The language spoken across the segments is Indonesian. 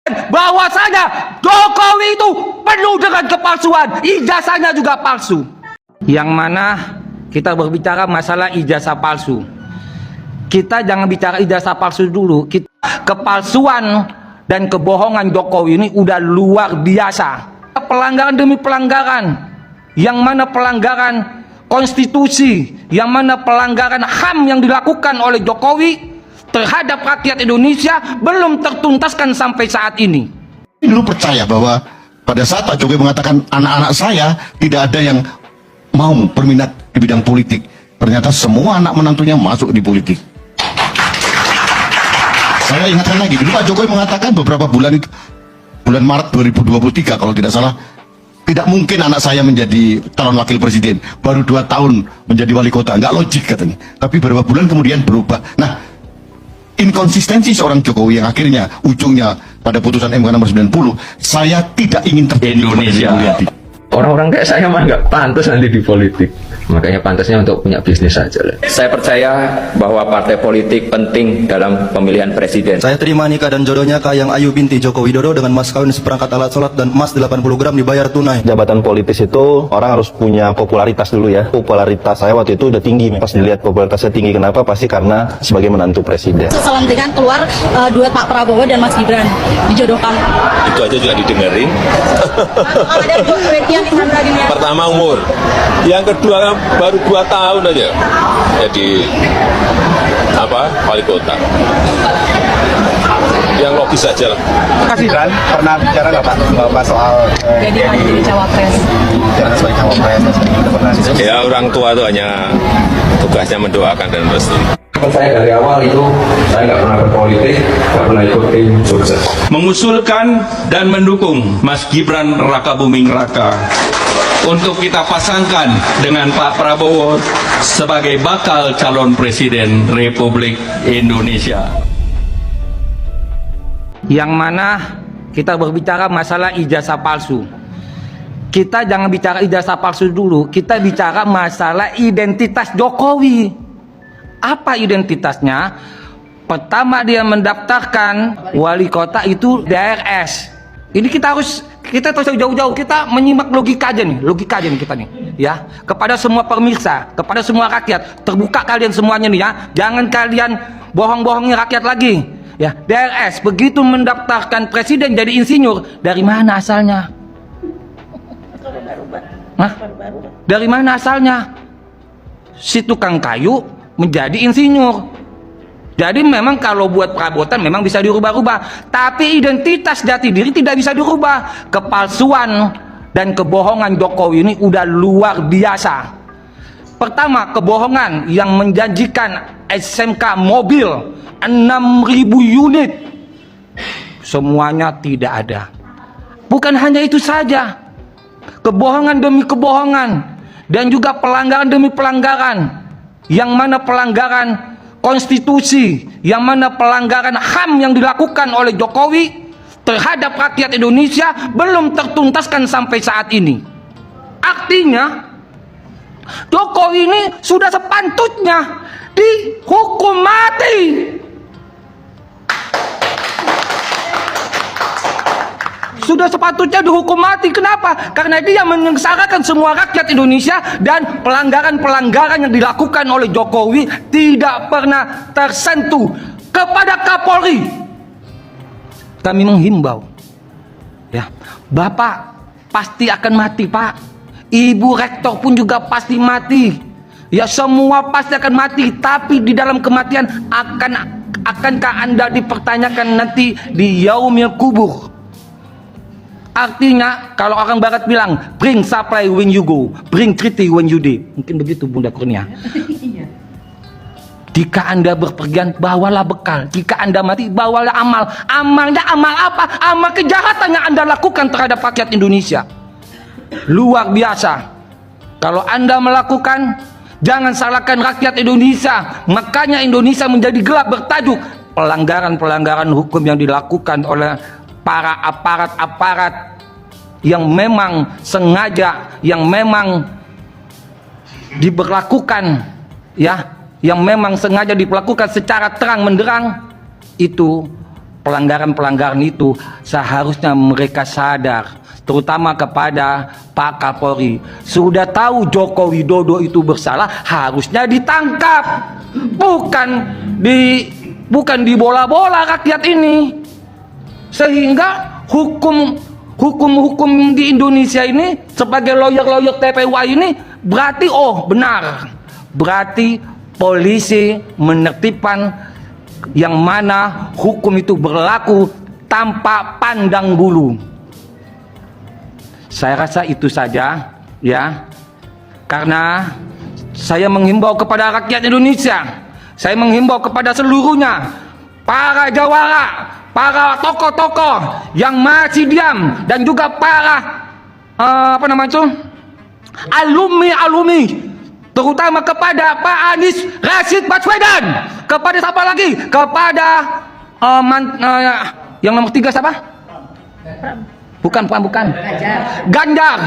bahwasanya Jokowi itu penuh dengan kepalsuan, ijazahnya juga palsu. Yang mana kita berbicara masalah ijazah palsu, kita jangan bicara ijazah palsu dulu. Kepalsuan dan kebohongan Jokowi ini udah luar biasa. Pelanggaran demi pelanggaran, yang mana pelanggaran konstitusi, yang mana pelanggaran HAM yang dilakukan oleh Jokowi terhadap rakyat Indonesia belum tertuntaskan sampai saat ini. Dulu percaya bahwa pada saat Pak Jokowi mengatakan anak-anak saya tidak ada yang mau berminat di bidang politik, ternyata semua anak menantunya masuk di politik. Saya ingatkan lagi, dulu Pak Jokowi mengatakan beberapa bulan itu, bulan Maret 2023 kalau tidak salah, tidak mungkin anak saya menjadi calon wakil presiden, baru 2 tahun menjadi wali kota, nggak logik katanya. Tapi beberapa bulan kemudian berubah. Nah, inkonsistensi seorang Jokowi yang akhirnya ujungnya pada putusan MK nomor 90, saya tidak ingin terjadi Indonesia. Orang-orang kayak saya mah nggak pantas nanti di politik. Makanya pantasnya untuk punya bisnis saja lah. Saya percaya bahwa partai politik penting dalam pemilihan presiden. Saya terima nikah dan jodohnya Kahiyang Ayu binti Joko Widodo dengan mas kawin seperangkat alat sholat dan emas 80 gram dibayar tunai. Jabatan politis itu orang harus punya popularitas dulu ya. Popularitas saya waktu itu udah tinggi. Pas dilihat popularitasnya tinggi, kenapa? Pasti karena sebagai menantu presiden. Selantikan keluar duet Pak Prabowo dan Mas Gibran dijodohkan. Itu aja juga didengerin. Ada dua kriteria yang Pertama umur, yang kedua baru 2 tahun aja jadi wali kota. Yang logis saja lah. Kasih kan pernah bicara nggak Pak soal jadi cawapres? Jangan sebagai cawapres, Ya orang tua itu hanya tugasnya mendoakan dan merestui. Saya dari awal itu saya nggak pernah berpolitik, nggak pernah ikut tim sukses. Mengusulkan dan mendukung Mas Gibran Rakabuming Raka untuk kita pasangkan dengan Pak Prabowo sebagai bakal calon presiden Republik Indonesia. Yang mana kita berbicara masalah ijazah palsu. Kita jangan bicara ijazah palsu dulu, kita bicara masalah identitas Jokowi. Apa identitasnya? Pertama dia mendaftarkan wali kota itu DRS. Ini kita harus jauh-jauh kita menyimak logika aja nih kita nih ya, kepada semua pemirsa, kepada semua rakyat, terbuka kalian semuanya nih ya, jangan kalian bohong-bohongin rakyat lagi ya. DRS begitu mendaftarkan presiden jadi insinyur, dari mana asalnya? Nah, dari mana asalnya? Si tukang kayu menjadi insinyur. Jadi memang kalau buat perabotan memang bisa dirubah-rubah, tapi identitas jati diri tidak bisa dirubah. Kepalsuan dan kebohongan Jokowi ini udah luar biasa. Pertama, kebohongan yang menjanjikan SMK mobil 6.000 unit, semuanya tidak ada. Bukan hanya itu saja, kebohongan demi kebohongan dan juga pelanggaran demi pelanggaran, yang mana pelanggaran konstitusi, yang mana pelanggaran HAM yang dilakukan oleh Jokowi terhadap rakyat Indonesia belum tertuntaskan sampai saat ini. Artinya Jokowi ini sudah sepantutnya dihukum mati. Sudah sepatutnya dihukum mati. Kenapa? Karena dia menyengsarakan semua rakyat Indonesia, dan pelanggaran-pelanggaran yang dilakukan oleh Jokowi tidak pernah tersentuh. Kepada Kapolri kami menghimbau ya, Bapak pasti akan mati Pak, Ibu Rektor pun juga pasti mati ya, semua pasti akan mati. Tapi di dalam kematian akankah Anda dipertanyakan nanti di yaumil kubur? Artinya kalau orang barat bilang bring supply when you go, bring treaty when you die, mungkin begitu Bunda Kurnia. Jika Anda berpergian, bawalah bekal. Jika Anda mati, bawalah amal. Amalnya amal apa? Amal kejahatan yang Anda lakukan terhadap rakyat Indonesia. Luar biasa. Kalau Anda melakukan, jangan salahkan rakyat Indonesia. Makanya Indonesia menjadi gelap bertajuk pelanggaran-pelanggaran hukum yang dilakukan oleh para aparat-aparat yang memang sengaja, yang memang diberlakukan ya, yang memang sengaja dilakukan secara terang menderang, itu pelanggaran-pelanggaran itu seharusnya mereka sadar, terutama kepada Pak Kapolri. Sudah tahu Joko Widodo itu bersalah, harusnya ditangkap, bukan dibola-bola rakyat ini. Sehingga hukum di Indonesia ini sebagai lawyer TPWA ini berarti benar, berarti polisi menertibkan yang mana hukum itu berlaku tanpa pandang bulu. Saya rasa itu saja ya, karena saya menghimbau kepada rakyat Indonesia, saya menghimbau kepada seluruhnya, para jawara, para tokoh-tokoh yang masih diam, dan juga para alumni, terutama kepada Pak Anies Rashid Baswedan, kepada siapa lagi? Kepada yang nomor 3 siapa? Bukan. Ganjar.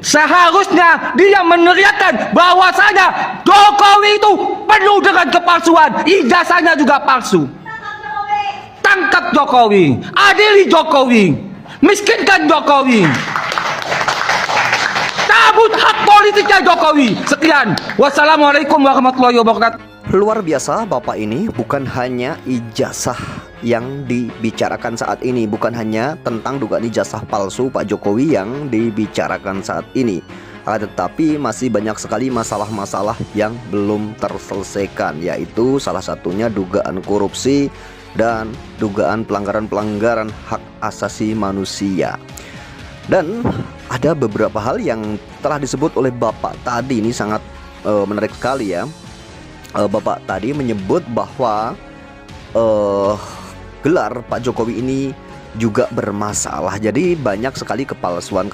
Seharusnya dia meneriakkan bahwasanya Jokowi itu penuh dengan kepalsuan, ijazahnya juga palsu. Tangkap Jokowi, adili Jokowi, miskinkan Jokowi, cabut hak politiknya Jokowi. Sekian, wassalamualaikum warahmatullahi wabarakatuh. Luar biasa, Bapak ini bukan hanya ijazah yang dibicarakan saat ini, bukan hanya tentang dugaan ijazah palsu Pak Jokowi yang dibicarakan saat ini, tetapi masih banyak sekali masalah-masalah yang belum terselesaikan, yaitu salah satunya dugaan korupsi dan dugaan pelanggaran-pelanggaran hak asasi manusia. Dan ada beberapa hal yang telah disebut oleh Bapak tadi, ini sangat menarik sekali ya. Bapak tadi menyebut bahwa gelar Pak Jokowi ini juga bermasalah. Jadi banyak sekali kepalsuan,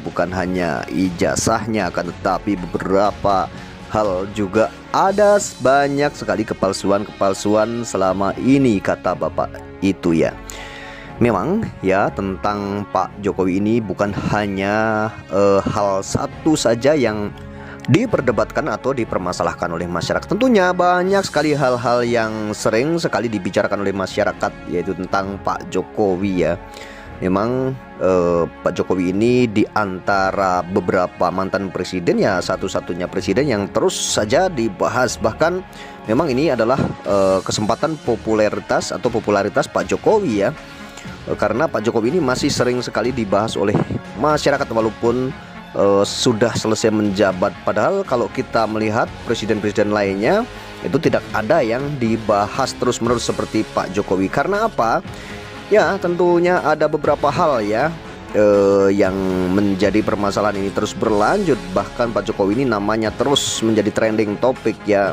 bukan hanya ijazahnya, akan tetapi beberapa hal juga ada banyak sekali kepalsuan selama ini, kata Bapak itu ya. Memang ya, tentang Pak Jokowi ini bukan hanya hal satu saja yang diperdebatkan atau dipermasalahkan oleh masyarakat. Tentunya banyak sekali hal-hal yang sering sekali dibicarakan oleh masyarakat, yaitu tentang Pak Jokowi ya. Memang Pak Jokowi ini di antara beberapa mantan presiden ya satu-satunya presiden yang terus saja dibahas. Bahkan memang ini adalah kesempatan popularitas Pak Jokowi ya. Karena Pak Jokowi ini masih sering sekali dibahas oleh masyarakat walaupun sudah selesai menjabat. Padahal kalau kita melihat presiden-presiden lainnya itu tidak ada yang dibahas terus-menerus seperti Pak Jokowi. Karena apa? Ya tentunya ada beberapa hal ya yang menjadi permasalahan ini terus berlanjut. Bahkan Pak Jokowi ini namanya terus menjadi trending topik ya.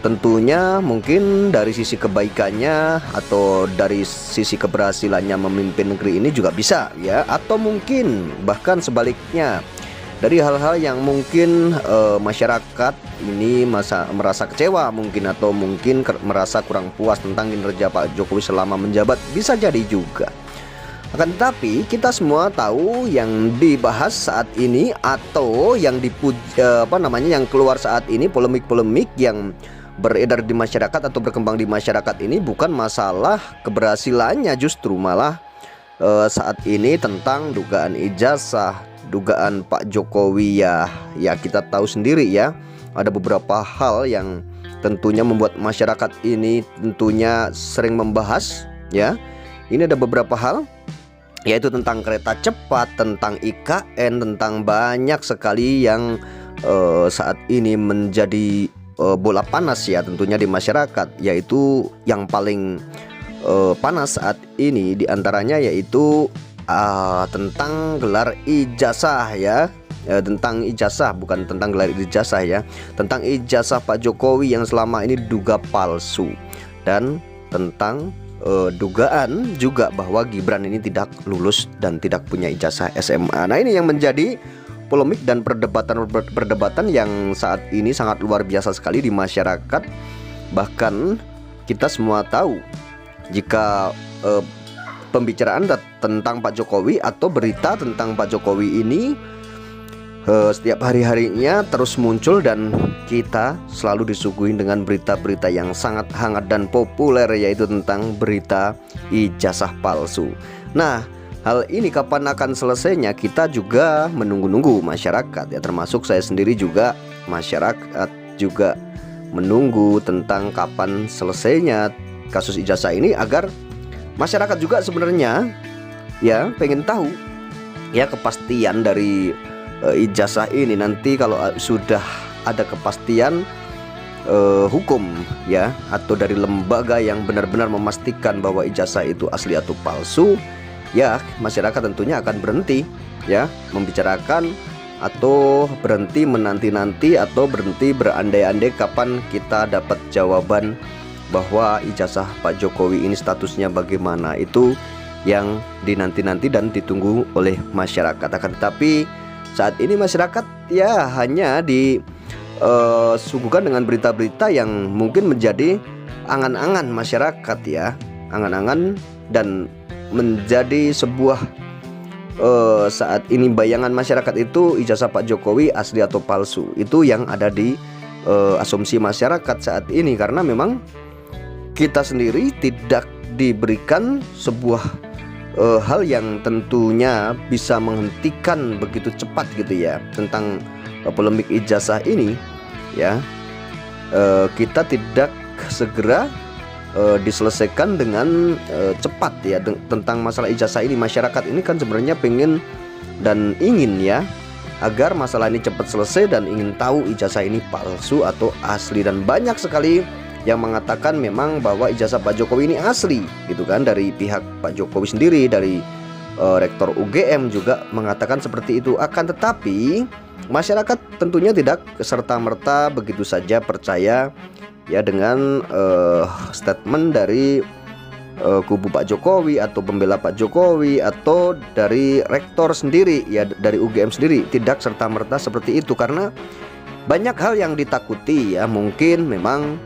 Tentunya mungkin dari sisi kebaikannya atau dari sisi keberhasilannya memimpin negeri ini juga bisa ya. Atau mungkin bahkan sebaliknya, dari hal-hal yang mungkin masyarakat ini merasa kecewa mungkin, atau mungkin merasa kurang puas tentang kinerja Pak Jokowi selama menjabat, bisa jadi juga. Akan tetapi kita semua tahu yang dibahas saat ini atau yang yang keluar saat ini, polemik-polemik yang beredar di masyarakat atau berkembang di masyarakat ini bukan masalah keberhasilannya, justru malah saat ini tentang dugaan ijazah, dugaan Pak Jokowi ya kita tahu sendiri ya. Ada beberapa hal yang tentunya membuat masyarakat ini tentunya sering membahas ya. Ini ada beberapa hal, yaitu tentang kereta cepat, tentang IKN, tentang banyak sekali yang saat ini menjadi bola panas ya tentunya di masyarakat. Yaitu yang paling panas saat ini diantaranya yaitu tentang gelar ijazah ya. Tentang ijazah, bukan tentang gelar ijazah ya, tentang ijazah Pak Jokowi yang selama ini diduga palsu, dan tentang dugaan juga bahwa Gibran ini tidak lulus dan tidak punya ijazah SMA. Nah ini yang menjadi polemik dan perdebatan yang saat ini sangat luar biasa sekali di masyarakat. Bahkan kita semua tahu jika pembicaraan tentang Pak Jokowi atau berita tentang Pak Jokowi ini setiap hari-harinya terus muncul dan kita selalu disuguhi dengan berita-berita yang sangat hangat dan populer, yaitu tentang berita ijazah palsu. Nah, hal ini kapan akan selesainya kita juga menunggu-nunggu masyarakat ya, termasuk saya sendiri juga, masyarakat juga menunggu tentang kapan selesainya kasus ijazah ini, agar masyarakat juga sebenarnya ya pengen tahu ya kepastian dari ijazah ini. Nanti kalau sudah ada kepastian hukum ya, atau dari lembaga yang benar-benar memastikan bahwa ijazah itu asli atau palsu, ya masyarakat tentunya akan berhenti ya membicarakan, atau berhenti menanti-nanti, atau berhenti berandai-andai kapan kita dapat jawaban bahwa ijazah Pak Jokowi ini statusnya bagaimana. Itu yang dinanti-nanti dan ditunggu oleh masyarakat. Akan tetapi saat ini masyarakat ya hanya disuguhkan dengan berita-berita yang mungkin menjadi angan-angan masyarakat ya, angan-angan, dan menjadi sebuah saat ini bayangan masyarakat itu ijazah Pak Jokowi asli atau palsu. Itu yang ada di asumsi masyarakat saat ini, karena memang kita sendiri tidak diberikan sebuah hal yang tentunya bisa menghentikan begitu cepat gitu ya tentang polemik ijazah ini ya. Kita tidak segera diselesaikan dengan cepat ya tentang masalah ijazah ini. Masyarakat ini kan sebenarnya pengen dan ingin ya agar masalah ini cepat selesai dan ingin tahu ijazah ini palsu atau asli. Dan banyak sekali yang mengatakan memang bahwa ijazah Pak Jokowi ini asli gitu kan, dari pihak Pak Jokowi sendiri, dari Rektor UGM juga mengatakan seperti itu. Akan tetapi masyarakat tentunya tidak serta-merta begitu saja percaya ya dengan statement dari kubu Pak Jokowi atau pembela Pak Jokowi atau dari rektor sendiri ya, dari UGM sendiri. Tidak serta-merta seperti itu, karena banyak hal yang ditakuti ya. Mungkin memang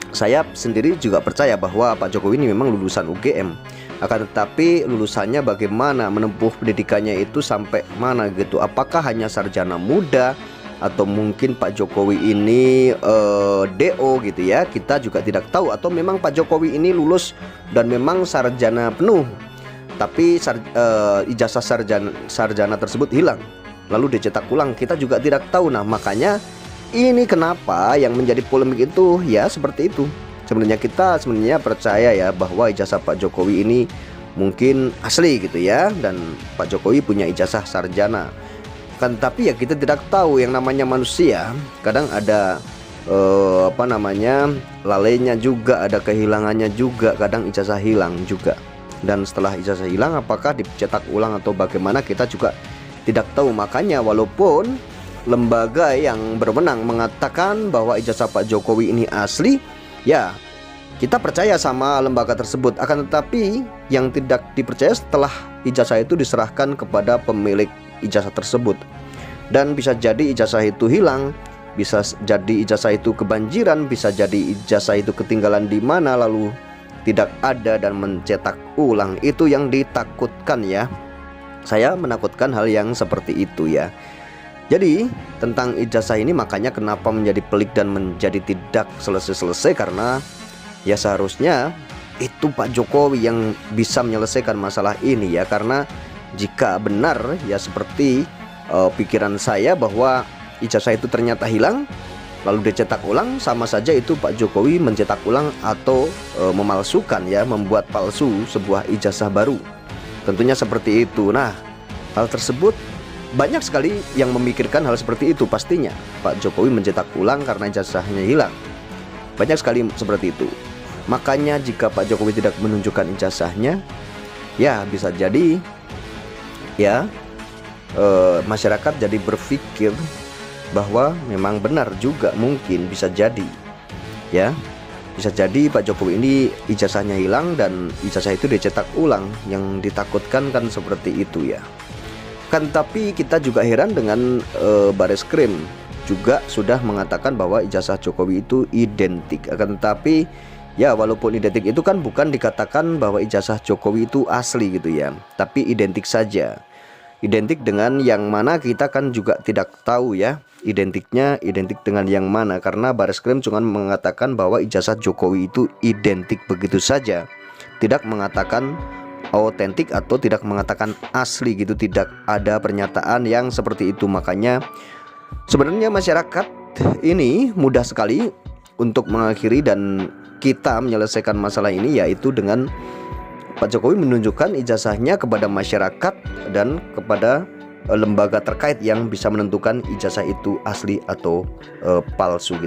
saya sendiri juga percaya bahwa Pak Jokowi ini memang lulusan UGM, akan tetapi lulusannya bagaimana, menempuh pendidikannya itu sampai mana gitu. Apakah hanya sarjana muda atau mungkin Pak Jokowi ini DO gitu ya, kita juga tidak tahu. Atau memang Pak Jokowi ini lulus dan memang sarjana penuh, tapi ijazah sarjana tersebut hilang lalu dicetak ulang, kita juga tidak tahu. Nah makanya ini kenapa yang menjadi polemik itu ya seperti itu. Sebenarnya kita percaya ya bahwa ijazah Pak Jokowi ini mungkin asli gitu ya, dan Pak Jokowi punya ijazah sarjana. Kan tapi ya kita tidak tahu, yang namanya manusia kadang ada lalainya juga, ada kehilangannya juga, kadang ijazah hilang juga. Dan setelah ijazah hilang apakah dicetak ulang atau bagaimana, kita juga tidak tahu. Makanya walaupun lembaga yang berwenang mengatakan bahwa ijazah Pak Jokowi ini asli, ya kita percaya sama lembaga tersebut. Akan tetapi yang tidak dipercaya setelah ijazah itu diserahkan kepada pemilik ijazah tersebut. Dan bisa jadi ijazah itu hilang, bisa jadi ijazah itu kebanjiran, bisa jadi ijazah itu ketinggalan di mana lalu tidak ada dan mencetak ulang. Itu yang ditakutkan ya. Saya menakutkan hal yang seperti itu ya. Jadi tentang ijazah ini makanya kenapa menjadi pelik dan menjadi tidak selesai-selesai, karena ya seharusnya itu Pak Jokowi yang bisa menyelesaikan masalah ini ya. Karena jika benar ya seperti pikiran saya bahwa ijazah itu ternyata hilang lalu dicetak ulang, sama saja itu Pak Jokowi mencetak ulang atau memalsukan ya, membuat palsu sebuah ijazah baru. Tentunya seperti itu. Nah, hal tersebut banyak sekali yang memikirkan hal seperti itu. Pastinya Pak Jokowi mencetak ulang karena ijazahnya hilang. Banyak sekali seperti itu. Makanya jika Pak Jokowi tidak menunjukkan ijazahnya, ya bisa jadi ya masyarakat jadi berpikir bahwa memang benar juga, mungkin bisa jadi ya, bisa jadi Pak Jokowi ini ijazahnya hilang dan ijazah itu dicetak ulang. Yang ditakutkan kan seperti itu ya. Kan tapi kita juga heran dengan Bareskrim juga sudah mengatakan bahwa ijazah Jokowi itu identik. Akan tetapi ya walaupun identik itu kan bukan dikatakan bahwa ijazah Jokowi itu asli gitu ya, tapi identik saja. Identik dengan yang mana kita kan juga tidak tahu ya. Identik dengan yang mana, karena Bareskrim cuma mengatakan bahwa ijazah Jokowi itu identik begitu saja, tidak mengatakan autentik atau tidak mengatakan asli gitu, tidak ada pernyataan yang seperti itu. Makanya sebenarnya masyarakat ini mudah sekali untuk mengakhiri dan kita menyelesaikan masalah ini, yaitu dengan Pak Jokowi menunjukkan ijazahnya kepada masyarakat dan kepada lembaga terkait yang bisa menentukan ijazah itu asli atau palsu gitu.